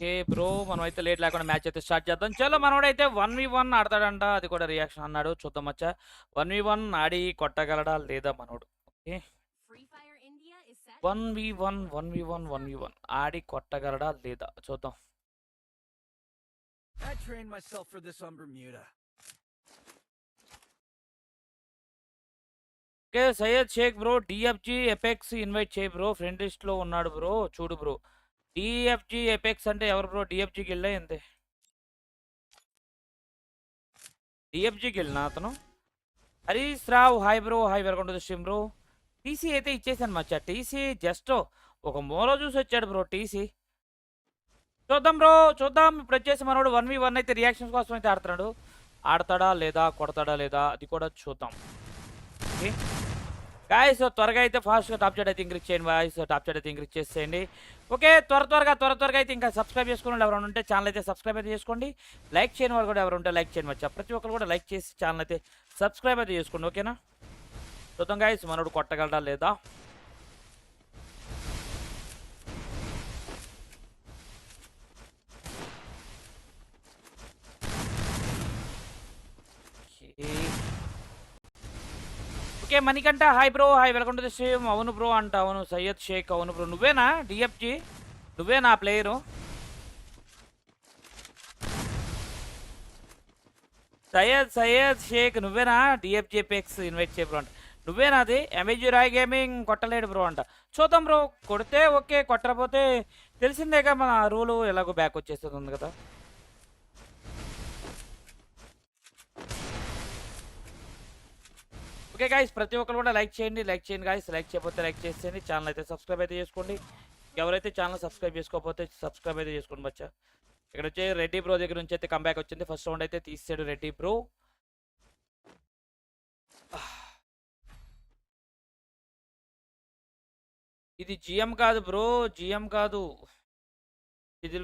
Okay bro. మనమైతే late లేకుండా match అయితే స్టార్ట్ చేద్దాం. చలో మనోడైతే 1v1 ఆడతాడంట. అది కూడా రియాక్షన్ అన్నాడు. చూద్దాం మచ్చా. 1v1 ఆడి కొట్టగలడా లేదా మనోడు. ఓకే. 1v1 1v1 1v1 ఆడి కొట్టగలడా లేదా చూద్దాం. I trained myself for this on Bermuda. Okay. Syed Shaikh bro DFG apex invite చేయి బ్రో. ఫ్రెండ్ లిస్ట్ లో ఉన్నాడు బ్రో. చూడు బ్రో. డిఎఫ్జి ఎపెక్స్ అంటే ఎవరు బ్రో? డిఎఫ్జికి వెళ్ళా ఎంతే? డిఎఫ్జికి వెళ్ళినా అతను. Harish Rao hi bro. Hi welcome to the stream bro. TC అయితే ఇచ్చేసాను మచ్చా. టీసీ జస్ట్ ఒక మూల చూసి వచ్చాడు బ్రో టీసీ. చూద్దాం బ్రో. చూద్దాం. ఇప్పుడు వచ్చేసి మనోడు 1v1 అయితే రియాక్షన్స్ కోసం అయితే ఆడుతున్నాడు. ఆడతాడా లేదా కొడతాడా లేదా అది కూడా చూద్దాం. ఓకే గాయస్ త్వరగా అయితే ఫాస్ట్గా టాప్ చాట్ అయితే ఇంక్రీజ్ చేయండి. వాయిస్ టాప్ చాట్ అయితే ఇంక్రీజ్ చేసేయండి. ఓకే త్వరగా అయితే ఇంకా సబ్స్క్రైబ్ చేసుకుని వాళ్ళు ఎవరైనా ఉంటే ఛానల్ అయితే సబ్స్క్రైబ్ అయితే చేసుకోండి. లైక్ చేయని వాళ్ళు కూడా ఎవరు ఉంటే లైక్ చేయండి వచ్చా. ప్రతి ఒక్కరు కూడా లైక్ చేసి ఛానల్ అయితే సబ్స్క్రైబ్ అయితే చేసుకోండి. ఓకేనా. చూద్దాం గాయస్ మనోడు కొట్టగలడా లేదా. Okay Manikanta hi bro. Hi welcome to the stream. అవును బ్రో అంట. అవును సయ్యద్ షేక్. అవును బ్రో నువ్వేనా డిఎఫ్జి? నువ్వేనా ప్లేయరు? సయ్యద్ షేక్ నువ్వేనా? డిఎఫ్జి ఎపెక్స్ ఇన్వైట్ చేయ బ్రో అంట. నువ్వేనా అది? ఎంఏజీ రాయ్ గేమింగ్ కొట్టలేడు బ్రో అంట. చూద్దాం బ్రో. కొడితే ఓకే, కొట్టకపోతే తెలిసిందేగా మన రూలు ఎలాగో బ్యాక్ వచ్చేస్తుంది కదా. ఓకే గాయస్ ప్రతి ఒక్కరు కూడా లైక్ చేయండి గాయస్. లైక్ చేయకపోతే లైక్ చేసేయండి. ఛానల్ అయితే సబ్స్క్రైబ్ అయితే చేసుకోండి. ఎవరైతే ఛానల్ సబ్స్క్రైబ్ చేసుకోకపోతే సబ్స్క్రైబ్ అయితే చేసుకోండి బచ్చా. ఇక్కడ వచ్చే రెడ్డి బ్రో దగ్గర నుంచి అయితే కంబ్యాక్ వచ్చింది. ఫస్ట్ రౌండ్ అయితే తీసాడు రెడ్డి బ్రో. ఇది జిఎం కాదు బ్రో. జిఎం కాదు ఇది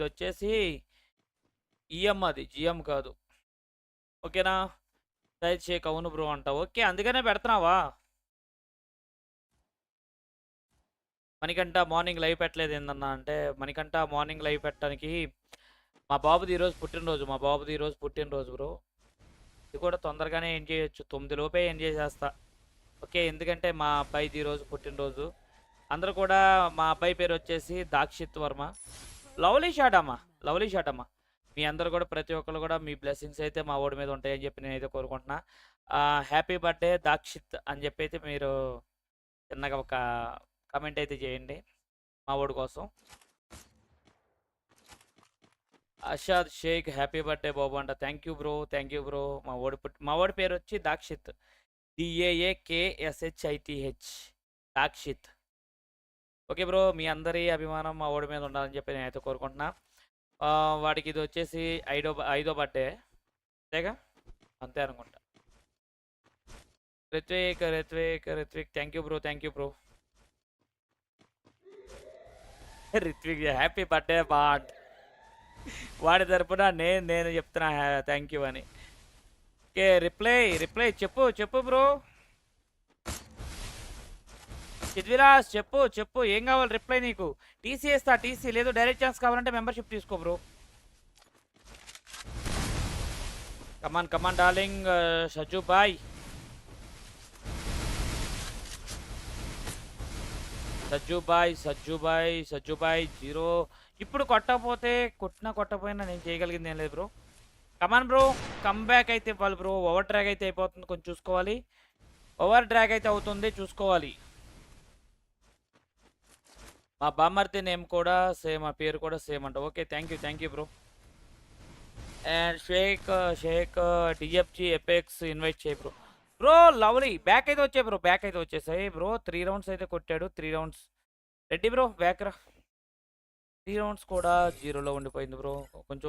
వచ్చేసి ఈఎం. అది జిఎం కాదు. ఓకేనా. సైజ్ షేక్ అవును బ్రో అంట. ఓకే అందుకనే పెడుతున్నావా? మణికంట మార్నింగ్ లైవ్ పెట్టలేదు ఏందన్నా అంటే, మణికంట మార్నింగ్ లైవ్ పెట్టడానికి మా బాబుది ఈరోజు పుట్టినరోజు బ్రో. ఇది కూడా తొందరగానే ఎండ్ చేయొచ్చు. 9 లోపే ఎండ్ చేసేస్తా. ఓకే ఎందుకంటే మా అబ్బాయిది ఈరోజు పుట్టినరోజు. అందరూ కూడా మా అబ్బాయి పేరు వచ్చేసి దాక్షిత్ వర్మ. లవ్లీ షాట్ అమ్మా. మీ అందరూ కూడా ప్రతి ఒక్కరు కూడా మీ బ్లెస్సింగ్స్ అయితే మా ఓడి మీద ఉంటాయని చెప్పి నేనైతే కోరుకుంటున్నా. హ్యాపీ బర్త్డే దాక్షిత్ అని చెప్పి అయితే మీరు చిన్నగా ఒక కామెంట్ అయితే చేయండి మా ఓడి కోసం. అషాద్ షేక్ హ్యాపీ బర్త్డే బాబు అంట. Thank you bro. మా ఓడి పేరు వచ్చి Dakshith. DAAKSHITH Dakshith. Okay bro. మీ అందరి అభిమానం మా ఓడి మీద ఉండాలని చెప్పి నేనైతే కోరుకుంటున్నా. వాడికి ఇది వచ్చేసి ఐదో బర్త్డే అంతేగా, అంతే అనుకుంటా. Ritvik thank you bro. Ritvik happy birthday bot. వాడి తరపున నేను చెప్తున్నా థ్యాంక్ యూ అని. ఓకే రిప్లై చెప్పు బ్రో. చిద్విలాస్ చెప్పు ఏం కావాలి రిప్లై నీకు? టీసీ వేస్తా. టీసీ లేదు డైరెక్ట్ ఛాన్స్ కావాలంటే మెంబర్షిప్ తీసుకో bro. Come on darling. Sajju boy zero. ఇప్పుడు కొట్టకపోయినా నేను చేయగలిగింది ఏం లేదు bro. Come on bro come back అయితే ఇవ్వాలి బ్రో. ఓవర్ డ్రాగ్ అయితే అయిపోతుంది, కొంచెం చూసుకోవాలి. ఓవర్ డ్రాగ్ అయితే అవుతుంది, చూసుకోవాలి. మా బామ్మర్తి నేమ్ కూడా సేమ్, ఆ పేరు కూడా సేమ్ అంట. Okay thank you bro. And Shaikh DFG apex invite చేయి బ్రో. లవ్లీ బ్యాక్ అయితే వచ్చేసాయి బ్రో. 3 రౌండ్స్ అయితే కొట్టాడు. 3 రౌండ్స్ రెడ్డి బ్రో బ్యాక్ రా. 3 రౌండ్స్ కూడా 0లో ఉండిపోయింది బ్రో. కొంచెం